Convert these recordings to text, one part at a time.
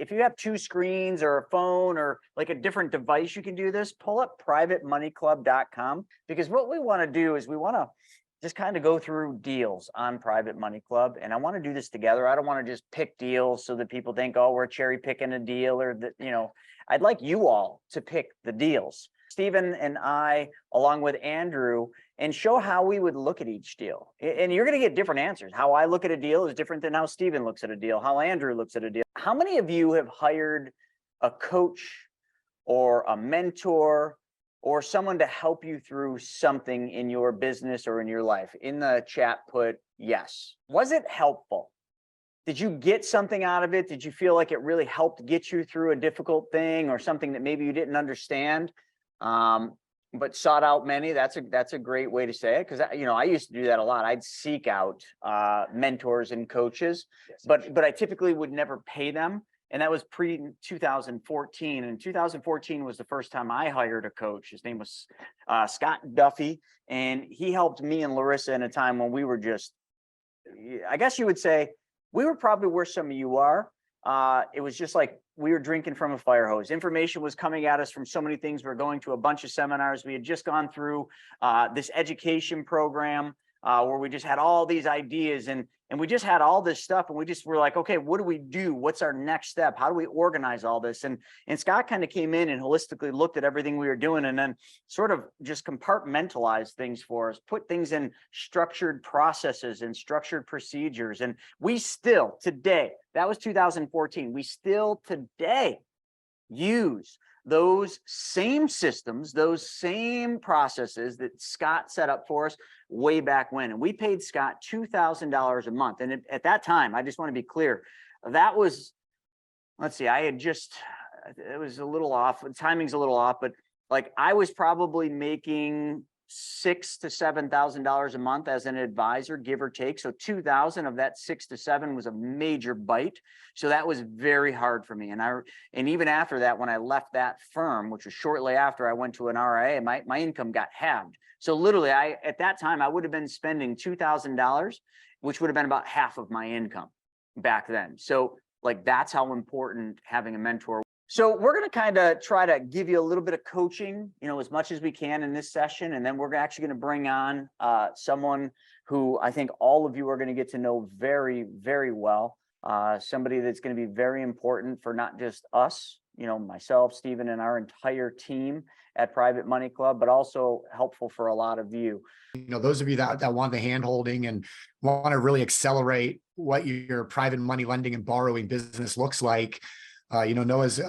If you have two screens or a phone or like a different device, you can do this. Pull up privatemoneyclub.com, because what we want to do is we want to just kind of go through deals on Private Money Club. And I want to do this together. I don't want to just pick deals so that people think, oh, we're cherry picking a deal, or that, I'd like you all to pick the deals. Stephen and I, along with Andrew, and show how we would look at each deal. And you're going to get different answers. How I look at a deal is different than how Stephen looks at a deal, how Andrew looks at a deal. How many of you have hired a coach or a mentor or someone to help you through something in your business or in your life? In the chat, put yes. Was it helpful? Did you get something out of it? Did you feel like it really helped get you through a difficult thing or something that maybe you didn't understand, but sought out many? That's a great way to say it, because I used to do that a lot. I'd seek out mentors and coaches, but I typically would never pay them. And that was pre 2014. And 2014 was the first time I hired a coach. His name was Scott Duffy. And he helped me and Larissa in a time when we were just, I guess you would say, we were probably where some of you are. It was just like we were drinking from a fire hose. Information was coming at us from so many things. We were going to a bunch of seminars. We had just gone through this education program where we just had all these ideas and we just had all this stuff, and we just were like, okay, what do we do? What's our next step? How do we organize all this? And Scott kind of came in and holistically looked at everything we were doing, and then sort of just compartmentalized things for us, put things in structured processes and structured procedures. And we still today, that was 2014, we still today use those same systems, those same processes that Scott set up for us way back when. And we paid Scott $2,000 a month. And at that time, I just want to be clear, that was, let's see, it was a little off, timing's a little off, but like I was probably making $6,000 to $7,000 a month as an advisor, give or take. So 2,000 of that 6 to 7 was a major bite. So that was very hard for me. And even after that, when I left that firm, which was shortly after I went to an RIA, my income got halved. So literally, at that time, I would have been spending $2,000, which would have been about half of my income back then. So like, that's how important having a mentor. So we're going to kind of try to give you a little bit of coaching, as much as we can in this session. And then we're actually going to bring on someone who I think all of you are going to get to know very, very well. Somebody that's going to be very important for not just us, myself, Stephen, and our entire team at Private Money Club, but also helpful for a lot of you. Those of you that want the hand-holding and want to really accelerate what your private money lending and borrowing business looks like, Noah's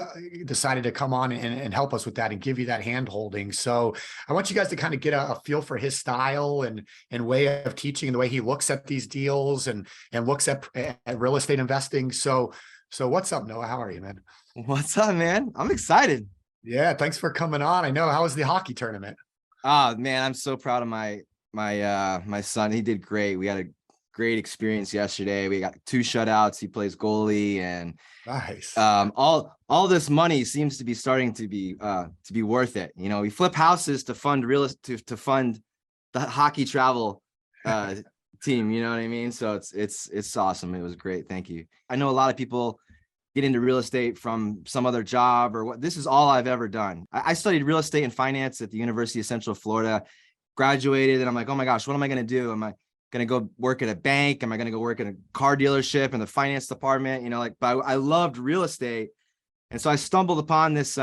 decided to come on and help us with that and give you that hand holding. So I want you guys to kind of get a feel for his style and way of teaching and the way he looks at these deals and looks at real estate investing. So what's up, Noah? How are you, man? What's up, man? I'm excited. Yeah, thanks for coming on. I know. How was the hockey tournament? Oh man, I'm so proud of my son. He did great. We had a great experience yesterday. We got 2 shutouts. He plays goalie, and nice. All this money seems to be starting to be worth it. We flip houses to fund to fund the hockey travel team. You know what I mean? So it's awesome. It was great. Thank you. I know a lot of people get into real estate from some other job or what. This is all I've ever done. I studied real estate and finance at the University of Central Florida, graduated, and I'm like, oh my gosh, what am I going to do? Am I going to go work at a bank? Am I going to go work at a car dealership in the finance department? But I loved real estate. And so I stumbled upon this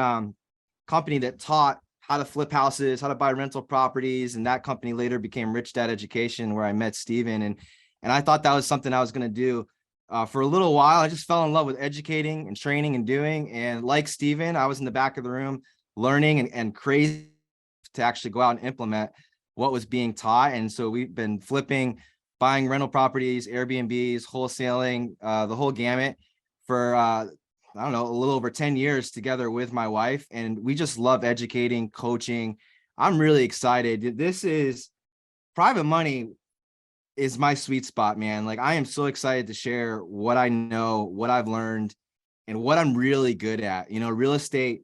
company that taught how to flip houses, how to buy rental properties. And that company later became Rich Dad Education, where I met Stephen. And I thought that was something I was going to do for a little while. I just fell in love with educating and training and doing. And like Stephen, I was in the back of the room learning and crazy to actually go out and implement what was being taught. And so we've been flipping, buying rental properties, Airbnbs, wholesaling, the whole gamut for, I don't know, a little over 10 years together with my wife. And we just love educating, coaching. I'm really excited. Private money is my sweet spot, man. Like, I am so excited to share what I know, what I've learned, and what I'm really good at. Real estate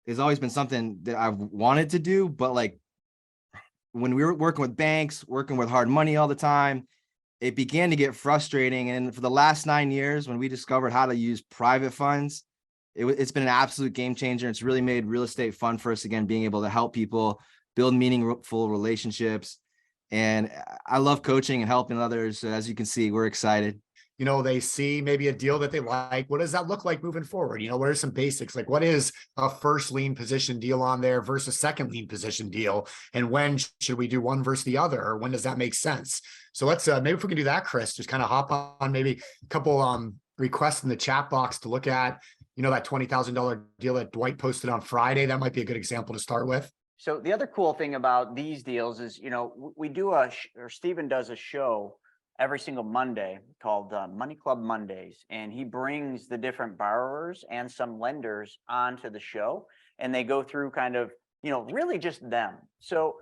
has always been something that I've wanted to do, but like, when we were working with banks, working with hard money all the time, it began to get frustrating. And for the last 9 years, when we discovered how to use private funds it's been an absolute game changer. It's really made real estate fun for us again, being able to help people build meaningful relationships. And I love coaching and helping others. So as you can see, we're excited. You know, they see maybe a deal that they like. What does that look like moving forward? You know, what are some basics? Like, what is a first lien position deal on there versus second lien position deal? And when should we do one versus the other? Or when does that make sense? So let's maybe if we can do that, Chris, just kind of hop on maybe a couple requests in the chat box to look at, you know, that $20,000 deal that Dwight posted on Friday. That might be a good example to start with. So the other cool thing about these deals is, you know, we do or Stephen does a show every single Monday called Money Club Mondays. And he brings the different borrowers and some lenders onto the show, and they go through kind of, you know, really just them. So,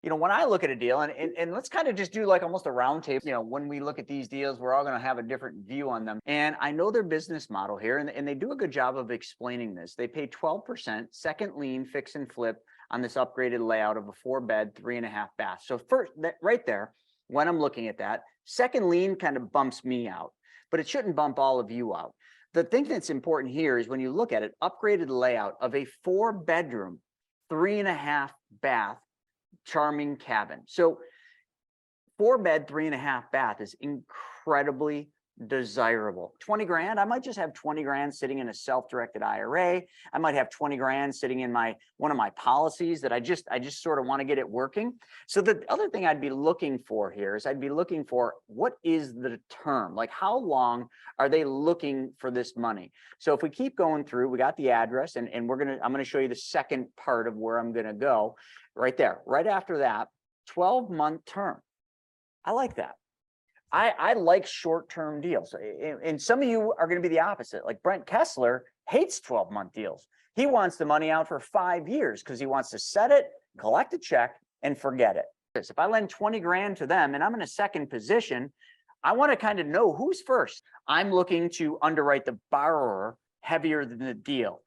you know, when I look at a deal, and let's kind of just do like almost a round table, you know, when we look at these deals, we're all going to have a different view on them. And I know their business model here, and they do a good job of explaining this. They pay 12% second lien fix and flip on this upgraded layout of a 4-bed, 3.5 bath. So first, right there, when I'm looking at that, second lien kind of bumps me out, but it shouldn't bump all of you out. The thing that's important here is when you look at it, upgraded layout of a 4-bedroom, 3.5 bath, charming cabin. So 4-bed, 3.5 bath is incredibly desirable. 20 grand, I might just have 20 grand sitting in a self-directed IRA. I might have 20 grand sitting in one of my policies that I just sort of want to get it working. So the other thing I'd be looking for here is I'd be looking for, what is the term? Like, how long are they looking for this money? So if we keep going through, we got the address, and I'm going to show you the second part of where I'm going to go right there. Right after that, 12-month term. I like that. I like short-term deals. And some of you are going to be the opposite. Like Brent Kessler hates 12-month deals. He wants the money out for 5 years because he wants to set it, collect a check, and forget it. If I lend 20 grand to them and I'm in a second position, I want to kind of know who's first. I'm looking to underwrite the borrower heavier than the deal.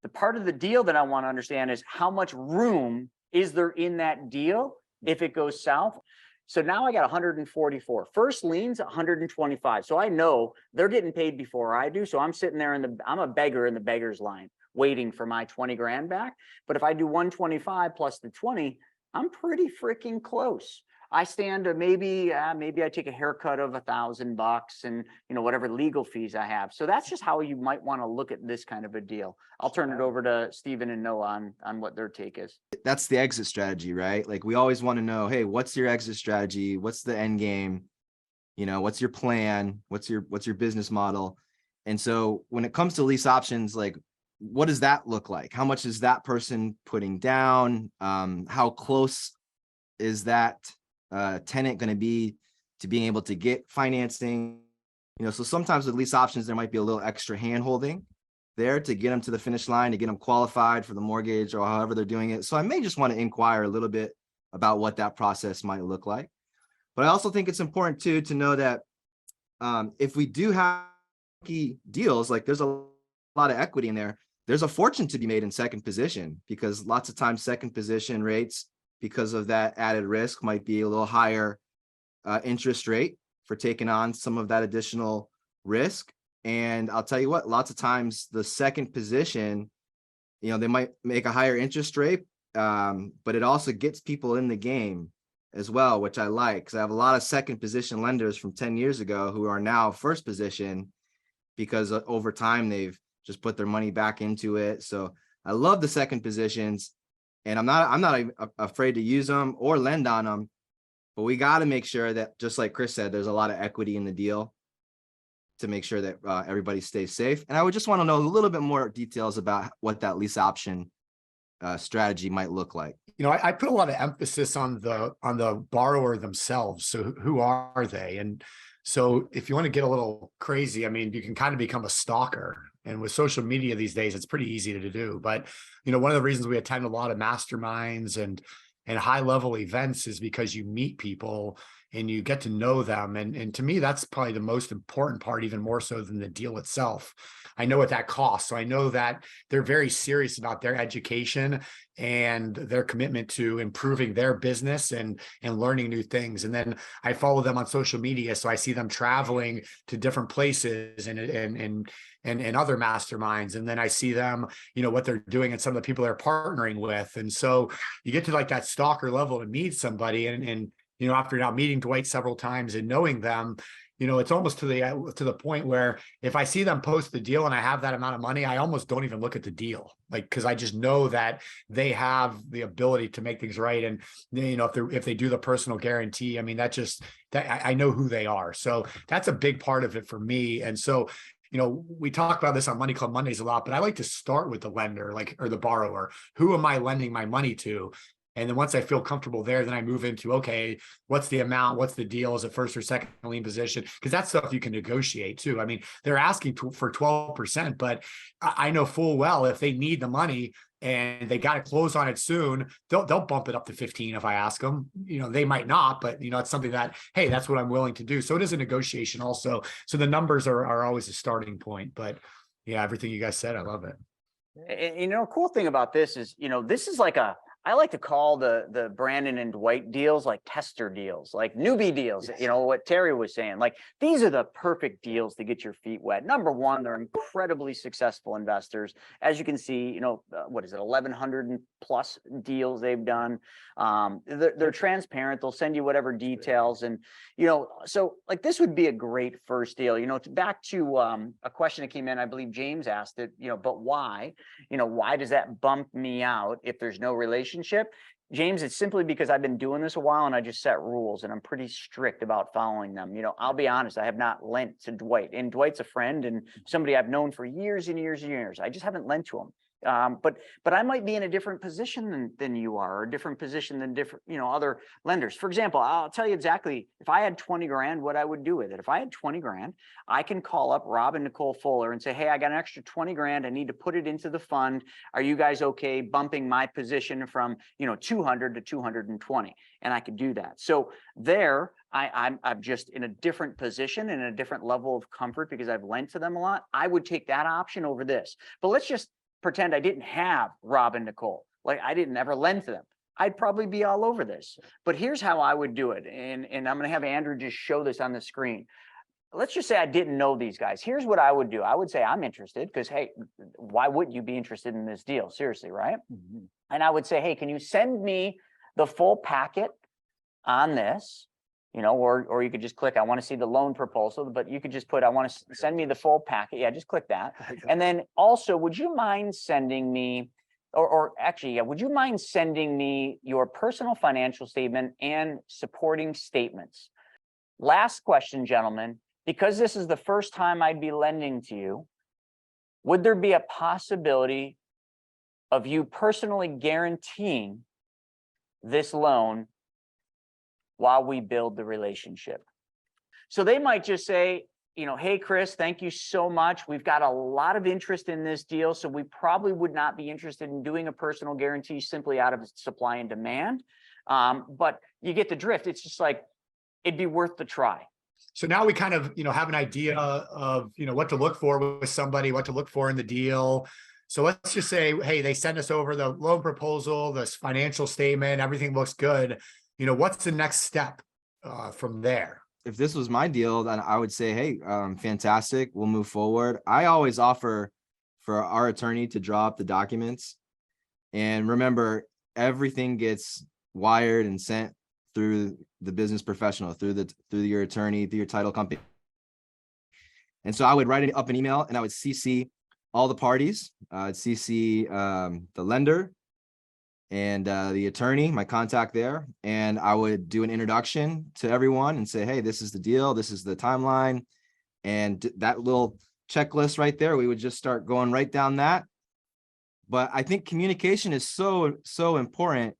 The part of the deal that I want to understand is how much room is there in that deal if it goes south. So now I got 144. First lien's 125. So I know they're getting paid before I do. So I'm sitting there I'm a beggar in the beggar's line waiting for my 20 grand back. But if I do 125 plus the 20, I'm pretty freaking close. I stand to maybe I take a haircut of $1,000 and, you know, whatever legal fees I have. So that's just how you might want to look at this kind of a deal. I'll turn it over to Stephen and Noah on what their take is. That's the exit strategy, right? Like, we always want to know, hey, what's your exit strategy? What's the end game? You know, what's your plan? What's your business model? And so when it comes to lease options, like, what does that look like? How much is that person putting down? How close is that tenant going to be to being able to get financing? You know, so sometimes with lease options, there might be a little extra hand holding there to get them to the finish line, to get them qualified for the mortgage or however they're doing it. So I may just want to inquire a little bit about what that process might look like. But I also think it's important too to know that if we do have key deals, like, there's a lot of equity in there, there's a fortune to be made in second position, because lots of times second position rates, because of that added risk, might be a little higher interest rate for taking on some of that additional risk. And I'll tell you what, lots of times the second position, you know, they might make a higher interest rate, but it also gets people in the game as well, which I like, because I have a lot of second position lenders from 10 years ago who are now first position because over time they've just put their money back into it. So I love the second positions, and I'm not afraid to use them or lend on them, but we got to make sure that, just like Chris said, there's a lot of equity in the deal to make sure that everybody stays safe. And I would just want to know a little bit more details about what that lease option strategy might look like. You know, I put a lot of emphasis on the borrower themselves. So who are they? And so if you want to get a little crazy, I mean, you can kind of become a stalker. And with social media these days, it's pretty easy to do. But, you know, one of the reasons we attend a lot of masterminds and high level events is because you meet people and you get to know them. And to me, that's probably the most important part, even more so than the deal itself. I know what that costs. So I know that they're very serious about their education and their commitment to improving their business and learning new things. And then I follow them on social media, so I see them traveling to different places and other masterminds. And then I see them, what they're doing and some of the people they're partnering with. And so you get to like that stalker level to meet somebody, and after now meeting Dwight several times and knowing them, it's almost to the point where if I see them post the deal and I have that amount of money, I almost don't even look at the deal, like, because I just know that they have the ability to make things right. And if they do the personal guarantee, I mean, that I know who they are. So that's a big part of it for me. And so we talk about this on Money Club Mondays a lot, but I like to start with the lender, or the borrower. Who am I lending my money to? And then once I feel comfortable there, then I move into, okay, what's the amount? What's the deal? Is it first or second lien position? Because that's stuff you can negotiate too. I mean, they're asking for 12%, but I know full well if they need the money and they got to close on it soon, they'll bump it up to 15 if I ask them. They might not, but it's something that, hey, that's what I'm willing to do. So it is a negotiation also. So the numbers are always a starting point. But yeah, everything you guys said, I love it. And, a cool thing about this is, this is like I like to call the Brandon and Dwight deals like tester deals, like newbie deals. Yes. What Terry was saying, like these are the perfect deals to get your feet wet. Number one, they're incredibly successful investors. As you can see, what is it, 1,100 plus deals they've done. They're transparent. They'll send you whatever details. And, so like this would be a great first deal. Back to a question that came in, I believe James asked it, but why? Why does that bump me out if there's no relationship? James, it's simply because I've been doing this a while and I just set rules and I'm pretty strict about following them. I'll be honest, I have not lent to Dwight, and Dwight's a friend and somebody I've known for years and years and years. I just haven't lent to him. But I might be in a different position than you are, or a different position than other lenders. For example, I'll tell you exactly, if I had 20 grand, what I would do with it. If I had 20 grand, I can call up Rob and Nicole Fuller and say, hey, I got an extra 20 grand. I need to put it into the fund. Are you guys okay bumping my position from, 200 to 220? And I could do that. So there, I'm just in a different position and a different level of comfort because I've lent to them a lot. I would take that option over this. But let's just pretend I didn't have Rob and Nicole, like I didn't ever lend to them. I'd probably be all over this. But here's how I would do it. And I'm going to have Andrew just show this on the screen. Let's just say I didn't know these guys. Here's what I would do. I would say I'm interested because, hey, why wouldn't you be interested in this deal? Seriously, right? Mm-hmm. And I would say, hey, can you send me the full packet on this? Or you could just click, I want to see the loan proposal, but you could just put, I want to send me the full packet. Yeah, just click that. And then also, would you mind sending me, or actually, yeah, would you mind sending me your personal financial statement and supporting statements? Last question, gentlemen, because this is the first time I'd be lending to you, would there be a possibility of you personally guaranteeing this loan while we build the relationship? So they might just say, hey, Chris, thank you so much. We've got a lot of interest in this deal, so we probably would not be interested in doing a personal guarantee simply out of supply and demand. But you get the drift. It's just like, it'd be worth the try. So now we kind of, have an idea of, what to look for with somebody, what to look for in the deal. So let's just say, hey, they send us over the loan proposal, this financial statement, everything looks good. What's the next step from there? If this was my deal, then I would say, hey, fantastic, we'll move forward. I always offer for our attorney to draw up the documents. And remember, everything gets wired and sent through the business professional, through your attorney, through your title company. And so I would write up an email and I would CC all the parties. I'd CC the lender and the attorney, my contact there. And I would do an introduction to everyone and say, hey, this is the deal. This is the timeline. And that little checklist right there, we would just start going right down that. But I think communication is so important.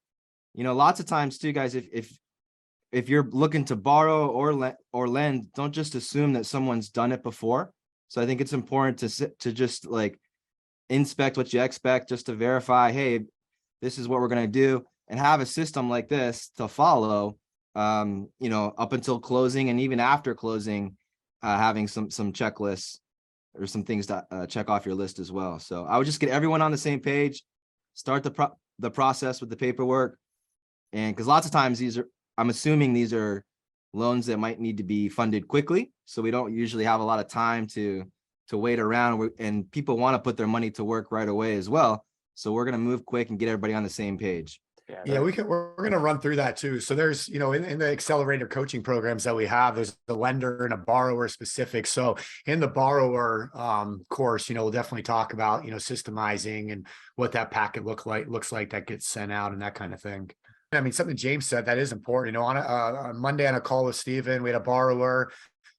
Lots of times too, guys, if you're looking to borrow or lend, don't just assume that someone's done it before. So I think it's important to just like inspect what you expect, just to verify, hey, this is what we're going to do, and have a system like this to follow you know, up until closing and even after closing, having some checklists or some things to check off your list as well. So I would just get everyone on the same page, start the process with the paperwork. And because lots of times I'm assuming these are loans that might need to be funded quickly. So we don't usually have a lot of time to wait around, and people want to put their money to work right away as well. So we're going to move quick and get everybody on the same page. Yeah, we're going to run through that too. So there's, you know, in the accelerator coaching programs that we have, there's a lender and a borrower specific. So in the borrower course, you know, we'll definitely talk about, you know, systemizing and what that packet looks like that gets sent out and that kind of thing. I mean, something James said that is important. You know, on Monday on a call with Steven, we had a borrower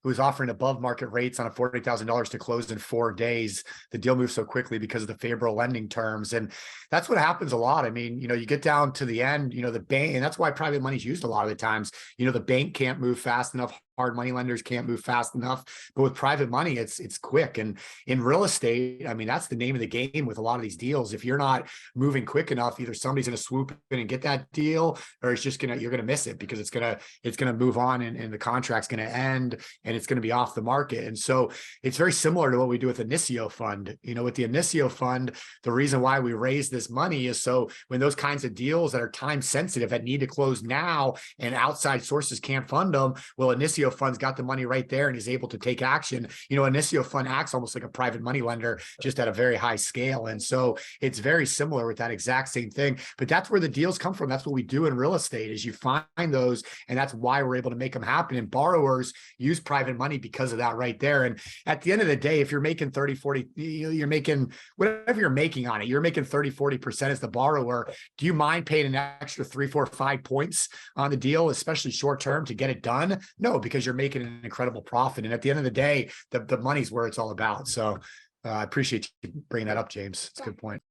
who was offering above market rates on a $40,000 to close in 4 days. The deal moved so quickly because of the favorable lending terms. And that's what happens a lot. I mean, you know, you get down to the end, you know, the bank, and that's why private money is used a lot of the times. You know, the bank can't move fast enough. Hard money lenders can't move fast enough, but with private money, it's quick. And in real estate, I mean, that's the name of the game with a lot of these deals. If you're not moving quick enough, either somebody's going to swoop in and get that deal, or it's just you're going to miss it because it's going to move on and the contract's going to end and it's going to be off the market. And so it's very similar to what we do with the Inicio fund. You know, with the Inicio fund, the reason why we raise this money is so when those kinds of deals that are time sensitive that need to close now and outside sources can't fund them, well, Inicio fund's got the money right there and is able to take action. You know, Inicio fund acts almost like a private money lender, just at a very high scale. And so it's very similar with that exact same thing, but that's where the deals come from. That's what we do in real estate is you find those, and that's why we're able to make them happen. And borrowers use private money because of that right there. And at the end of the day, if you're making 30, 40, you're making whatever you're making on it, you're making 30, 40% as the borrower. Do you mind paying an extra 3, 4, 5 points on the deal, especially short term, to get it done? No, because you're making an incredible profit. And at the end of the day, the money's where it's all about. So I appreciate you bringing that up, James. It's a good point.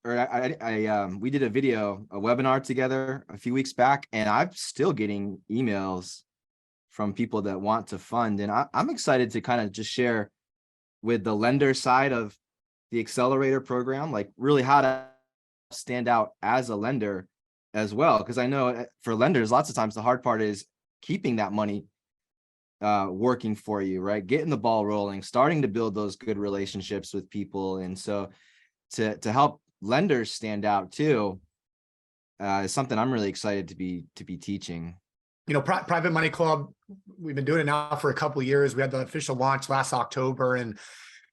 We did a webinar together a few weeks back, and I'm still getting emails from people that want to fund. And I'm excited to kind of just share with the lender side of the accelerator program, like really how to stand out as a lender as well. Because I know for lenders, lots of times the hard part is keeping that money working for you, right? Getting the ball rolling, starting to build those good relationships with people. And so to help lenders stand out too is something I'm really excited to be teaching. You know, Private Money Club, we've been doing it now for a couple of years. We had the official launch last October, and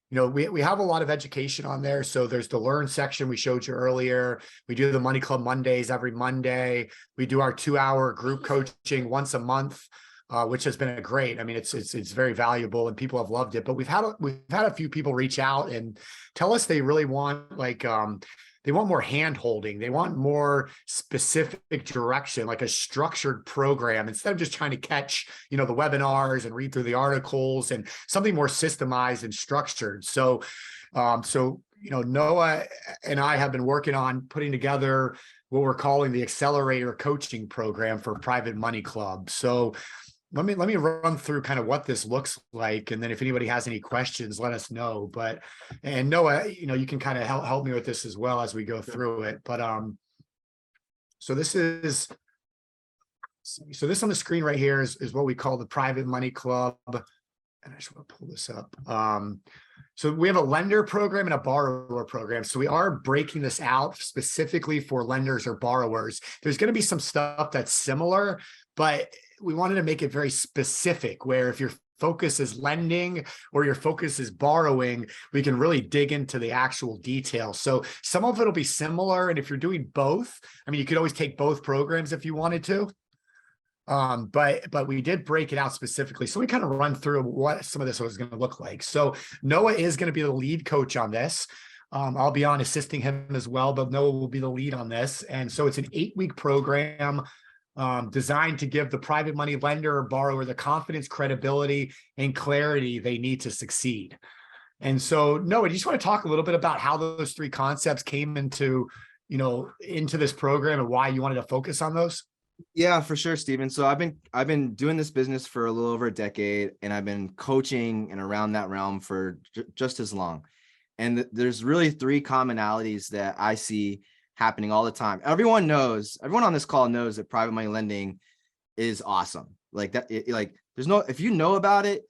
you know, we have a lot of education on there. So there's the learn section we showed you earlier. We do the Money Club Mondays every Monday. We do our 2-hour group coaching once a month, which has been great. I mean, it's very valuable and people have loved it. But we've had a few people reach out and tell us they really want they want more hand holding. They want more specific direction, like a structured program, instead of just trying to catch, you know, the webinars and read through the articles, and something more systemized and structured. So, you know, Noah and I have been working on putting together what we're calling the accelerator coaching program for Private Money Club. So let me run through kind of what this looks like, and then if anybody has any questions, let us know. And Noah, you know, you can kind of help me with this as well as we go through it. But so this on the screen right here is what we call the Private Money Club, and I just want to pull this up. So we have a lender program and a borrower program. So we are breaking this out specifically for lenders or borrowers. There's going to be some stuff that's similar, but we wanted to make it very specific, where if your focus is lending or your focus is borrowing, we can really dig into the actual details. So some of it will be similar. And if you're doing both, I mean, you could always take both programs if you wanted to. But we did break it out specifically. So we kind of run through what some of this was going to look like. So Noah is going to be the lead coach on this. I'll be on assisting him as well, but Noah will be the lead on this. And so it's an 8-week program designed to give the private money lender or borrower the confidence, credibility, and clarity they need to succeed. And so, Noah, do you just want to talk a little bit about how those 3 concepts came into this program and why you wanted to focus on those? Yeah, for sure, Stephen. So I've been doing this business for a little over a decade, and I've been coaching and around that realm for just as long. And there's really 3 commonalities that I see happening all the time. Everyone on this call knows that private money lending is awesome. Like that, like there's no, if you know about it,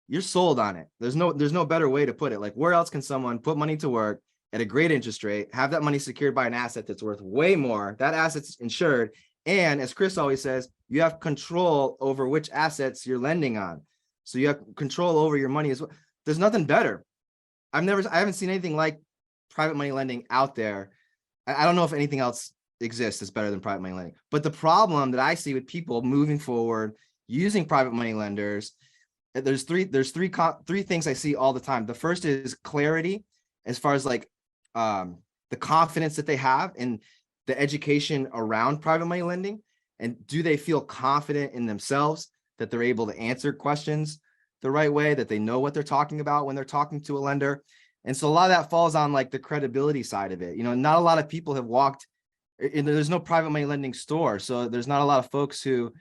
you're sold on it. There's no better way to put it. Like, where else can someone put money to work at a great interest rate, have that money secured by an asset that's worth way more, that asset's insured, and as Chris always says, you have control over which assets you're lending on. So you have control over your money as well. There's nothing better. I haven't seen anything like private money lending out there. I don't know if anything else exists that's better than private money lending. But the problem that I see with people moving forward using private money lenders, there's three things I see all the time. The first is clarity, as far as like the confidence that they have in the education around private money lending, and do they feel confident in themselves that they're able to answer questions the right way, that they know what they're talking about when they're talking to a lender. And so a lot of that falls on like the credibility side of it. You know, not a lot of people have walked in, there's no private money lending store. So there's not a lot of folks who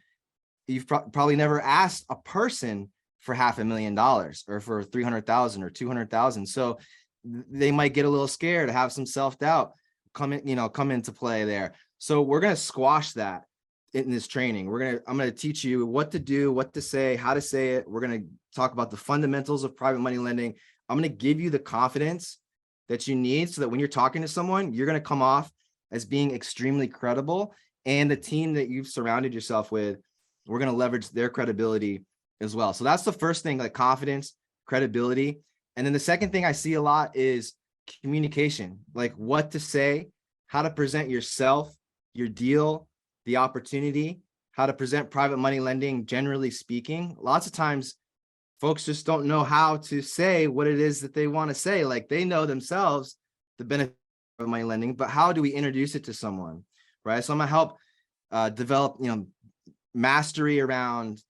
you've probably never asked a person for $500,000 or for 300,000 or 200,000. So they might get a little scared, have some self-doubt come into play there. So we're going to squash that in this training. I'm going to teach you what to do, what to say, how to say it. We're going to talk about the fundamentals of private money lending. I'm going to give you the confidence that you need so that when you're talking to someone, you're going to come off as being extremely credible. And the team that you've surrounded yourself with, we're going to leverage their credibility as well. So that's the first thing, like confidence, credibility. And then the second thing I see a lot is communication, like what to say, how to present yourself, your deal, the opportunity, how to present private money lending, generally speaking. Lots of times folks just don't know how to say what it is that they want to say. Like they know themselves the benefit of money lending, but how do we introduce it to someone, right? So I'm gonna help develop, mastery around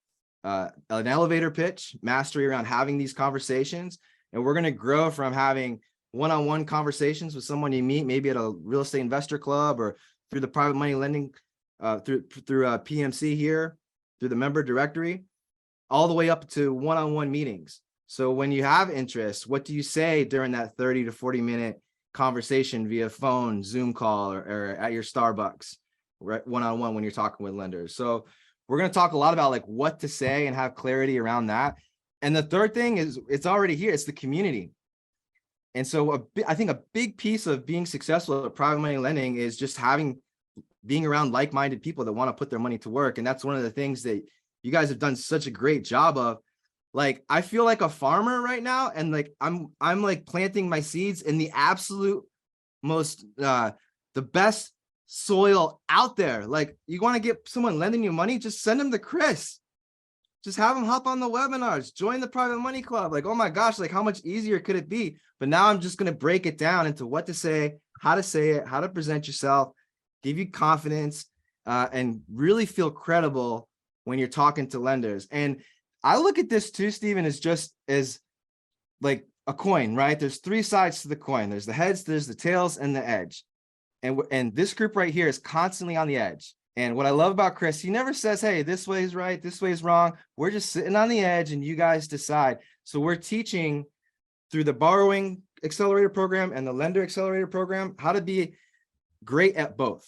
an elevator pitch, mastery around having these conversations. And we're going to grow from having one-on-one conversations with someone you meet, maybe at a real estate investor club or through the private money lending, through PMC here, through the member directory, all the way up to one-on-one meetings. So when you have interest, what do you say during that 30 to 40 minute conversation via phone, Zoom call, or at your Starbucks, right, one-on-one when you're talking with lenders? So we're going to talk a lot about like what to say and have clarity around that. And the third thing is, it's already here. It's the community. And so I think a big piece of being successful at private money lending is just being around like-minded people that want to put their money to work. And that's one of the things that you guys have done such a great job of. Like, I feel like a farmer right now, and like I'm like planting my seeds in the absolute most the best soil out there. Like, you want to get someone lending you money, just send them to Chris. Just have them hop on the webinars, join the private money club. Like, oh my gosh, like how much easier could it be? But now I'm just going to break it down into what to say it, how to present yourself, give you confidence, and really feel credible when you're talking to lenders. And I look at this too, Stephen, as just as like a coin, right? There's three sides to the coin. There's the heads, there's the tails, and the edge. And this group right here is constantly on the edge. And what I love about Chris, he never says, hey, this way is right, this way is wrong. We're just sitting on the edge and you guys decide. So we're teaching through the borrowing accelerator program and the lender accelerator program how to be great at both.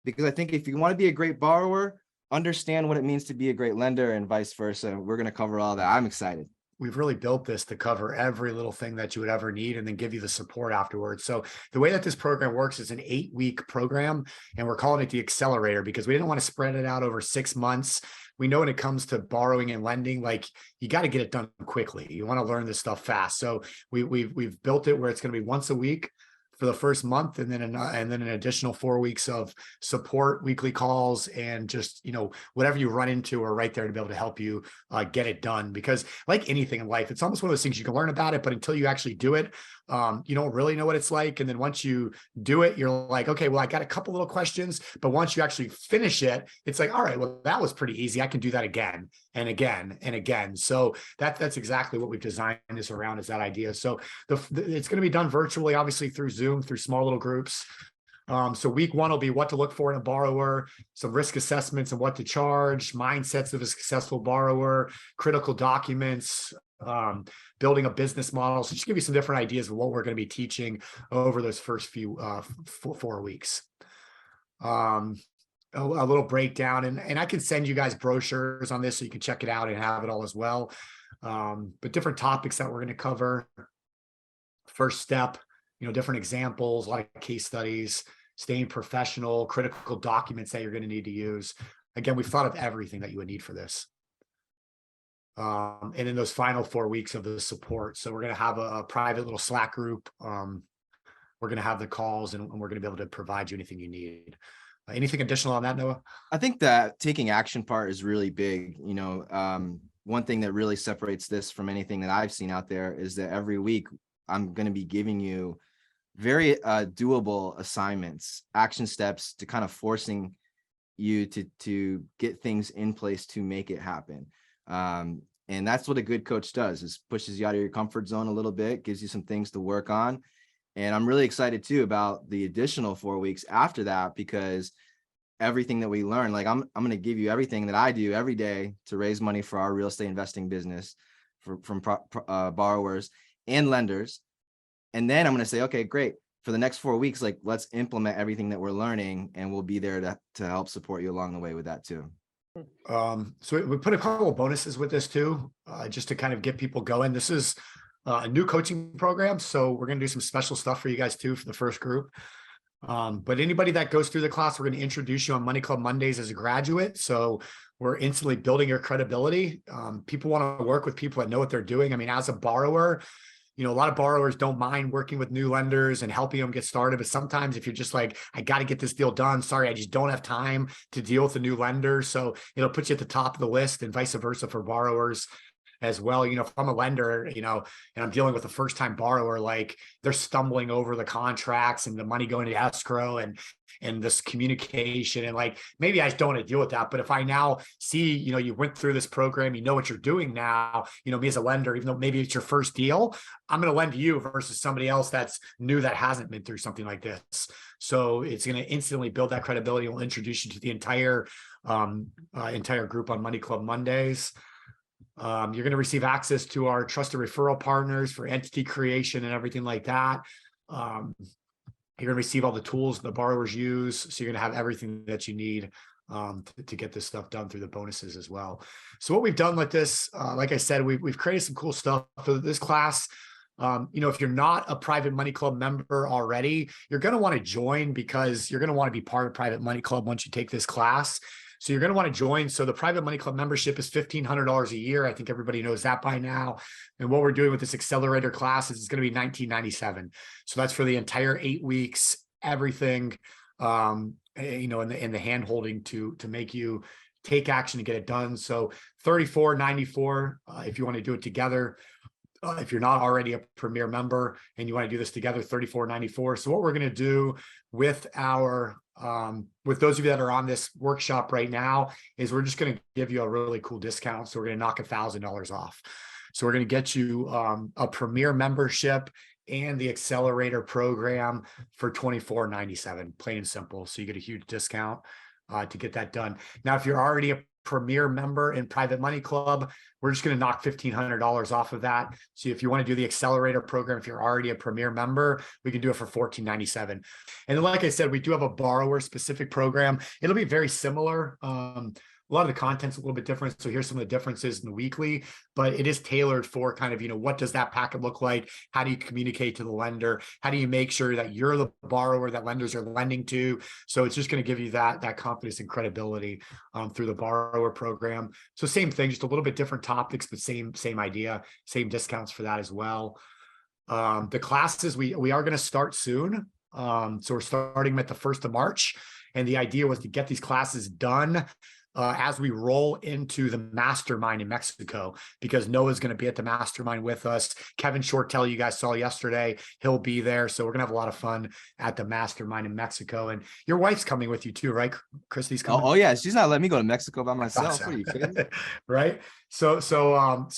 Because I think if you want to be a great borrower, understand what it means to be a great lender and vice versa. We're going to cover all that. I'm excited. We've really built this to cover every little thing that you would ever need and then give you the support afterwards. So the way that this program works is an 8-week program, and we're calling it the accelerator because we didn't want to spread it out over 6 months. We know when it comes to borrowing and lending, like you got to get it done quickly. You want to learn this stuff fast. So we've built it where it's going to be once a week for the first month, and then an additional 4 weeks of support, weekly calls, and just, whatever you run into are right there to be able to help you get it done. Because like anything in life, it's almost one of those things you can learn about it, but until you actually do it, you don't really know what it's like. And then once you do it, you're like, okay, well, I got a couple little questions, but once you actually finish it, it's like, all right, well, that was pretty easy. I can do that again and again and again. So that's exactly what we've designed this around, is that idea. So it's going to be done virtually, obviously through Zoom, through small little groups. So week 1 will be what to look for in a borrower, some risk assessments and what to charge, mindsets of a successful borrower, critical documents, building a business model. So just give you some different ideas of what we're going to be teaching over those first few 4 weeks. a little breakdown, and I can send you guys brochures on this so you can check it out and have it all as well. But different topics that we're going to cover. First step, different examples, like case studies, staying professional, critical documents that you're going to need to use. Again, we've thought of everything that you would need for this. And in those final 4 weeks of the support. So we're going to have a private little Slack group. We're going to have the calls, and we're going to be able to provide you anything you need. Anything additional on that, Noah? I think that taking action part is really big. One thing that really separates this from anything that I've seen out there is that every week I'm going to be giving you very doable assignments, action steps to kind of forcing you to get things in place to make it happen. And that's what a good coach does, is pushes you out of your comfort zone a little bit, gives you some things to work on. And I'm really excited too about the additional 4 weeks after that, because everything that we learn, like I'm going to give you everything that I do every day to raise money for our real estate investing business from borrowers and lenders. And then I'm going to say, okay, great. For the next 4 weeks, like, let's implement everything that we're learning, and we'll be there to help support you along the way with that too. So we put a couple of bonuses with this too, just to kind of get people going. This is a new coaching program, so we're going to do some special stuff for you guys too for the first group. But anybody that goes through the class, we're going to introduce you on Money Club Mondays as a graduate. So we're instantly building your credibility. People want to work with people that know what they're doing. I mean, as a borrower, a lot of borrowers don't mind working with new lenders and helping them get started. But sometimes if you're just like, I got to get this deal done, sorry, I just don't have time to deal with a new lender. So it'll put you at the top of the list, and vice versa for borrowers as well. If I'm a lender, and I'm dealing with a first time borrower, like they're stumbling over the contracts and the money going to escrow and this communication, and like, maybe I just don't want to deal with that. But if I now see, you went through this program, you know what you're doing now, me as a lender, even though maybe it's your first deal, I'm going to lend to you versus somebody else that's new, that hasn't been through something like this. So it's going to instantly build that credibility. We'll introduce you to the entire group on Money Club Mondays. You're going to receive access to our trusted referral partners for entity creation and everything like that. You're going to receive all the tools the borrowers use. So you're going to have everything that you need to get this stuff done through the bonuses as well. So what we've done with this, like I said, we've created some cool stuff for this class. If you're not a Private Money Club member already, you're going to want to join, because you're going to want to be part of Private Money Club once you take this class. So you're going to want to join. So the Private Money Club membership is $1,500 a year. I think everybody knows that by now. And what we're doing with this accelerator class is it's going to be $19.97. So that's for the entire 8 weeks, everything, in the hand holding to make you take action to get it done. So $34.94 if you want to do it together. If you're not already a Premier member and you want to do this together, $34.94. So what we're going to do with our with those of you that are on this workshop right now is we're just going to give you a really cool discount. So we're going to knock $1,000 off. So we're going to get you a Premier membership and the accelerator program for $24.97, plain and simple. So you get a huge discount to get that done. Now, if you're already a Premier member in Private Money Club, we're just going to knock $1,500 off of that. So if you want to do the accelerator program, if you're already a Premier member, we can do it for $14.97. And then, like I said, we do have a borrower specific program. It'll be very similar. A lot of the content's a little bit different. So here's some of the differences in the weekly, but it is tailored for kind of, what does that packet look like? How do you communicate to the lender? How do you make sure that you're the borrower that lenders are lending to? So it's just going to give you that confidence and credibility through the borrower program. So same thing, just a little bit different topics, but same idea, same discounts for that as well. The classes, we are going to start soon. So we're starting at the 1st of March. And the idea was to get these classes done as we roll into the mastermind in Mexico, because Noah's going to be at the mastermind with us. Kevin Shortell, you guys saw yesterday, he'll be there. So we're going to have a lot of fun at the mastermind in Mexico. And your wife's coming with you too, right? Christy's coming. Oh yeah. She's not letting me go to Mexico by myself. What are you kidding? Right. So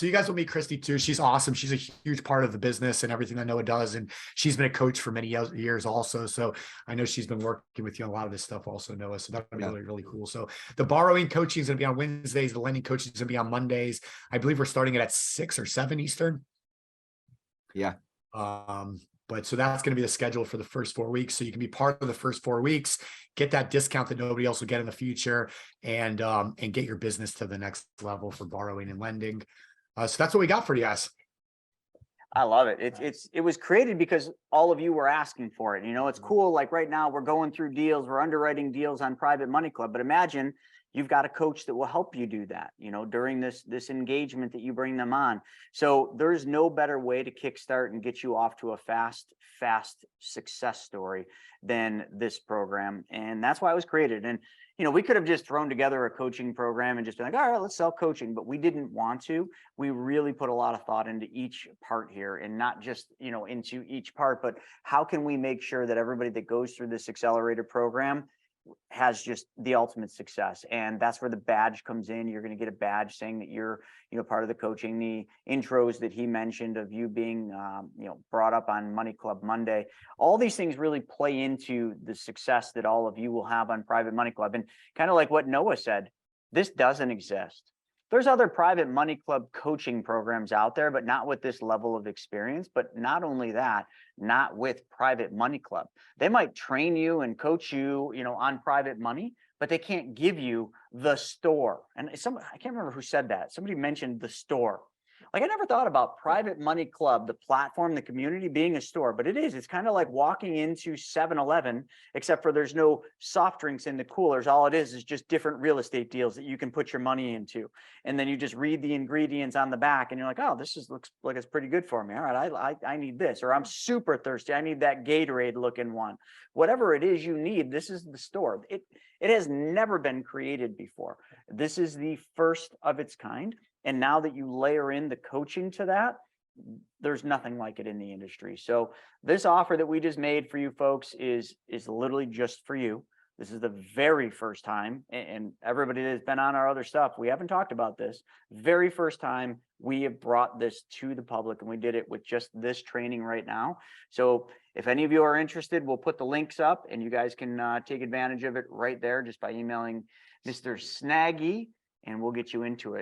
you guys will meet Christy too. She's awesome. She's a huge part of the business and everything that Noah does. And she's been a coach for many years also. So I know she's been working with you on a lot of this stuff also, Noah. So that'll be really, really cool. So the borrowing coaching is going to be on Wednesdays. The lending coaching is going to be on Mondays. I believe we're starting it at 6 or 7 Eastern. Yeah. But so that's going to be the schedule for the first 4 weeks. So you can be part of the first 4 weeks, get that discount that nobody else will get in the future, and get your business to the next level for borrowing and lending. So that's what we got for you guys. I love it. It was created because all of you were asking for it. You know, it's cool. Like right now we're going through deals, we're underwriting deals on Private Money Club, but imagine you've got a coach that will help you do that, you know, during this engagement that you bring them on. So there's no better way to kickstart and get you off to a fast success story than this program. And that's why it was created. And you know, we could have just thrown together a coaching program and just been like, all right, let's sell coaching, but we didn't want to. We really put a lot of thought into each part here, and not just, you know, into each part, but how can we make sure that everybody that goes through this accelerator program has just the ultimate success. And that's where the badge comes in. You're going to get a badge saying that you're, you know, part of the coaching. The intros that he mentioned of you being, you know, brought up on Money Club Monday, all these things really play into the success that all of you will have on Private Money Club. And kind of like what Noah said, this doesn't exist. There's other Private Money Club coaching programs out there, but not with this level of experience. But not only that, not with Private Money Club. They might train you and coach you, you know, on private money, but they can't give you the store. And I can't remember who said that. Somebody mentioned the store. Like, I never thought about Private Money Club, the platform, the community, being a store, but it is. It's kind of like walking into 7-Eleven, except for there's no soft drinks in the coolers. All it is just different real estate deals that you can put your money into. And then you just read the ingredients on the back and you're like, oh, looks like it's pretty good for me. All right, I need this, or I'm super thirsty. I need that Gatorade looking one. Whatever it is you need, this is the store. It has never been created before. This is the first of its kind. And now that you layer in the coaching to that, there's nothing like it in the industry. So this offer that we just made for you folks is literally just for you. This is the very first time, and everybody that's been on our other stuff, we haven't talked about this. Very first time we have brought this to the public, and we did it with just this training right now. So if any of you are interested, we'll put the links up and you guys can take advantage of it right there just by emailing Mr. Snaggy, and we'll get you into it.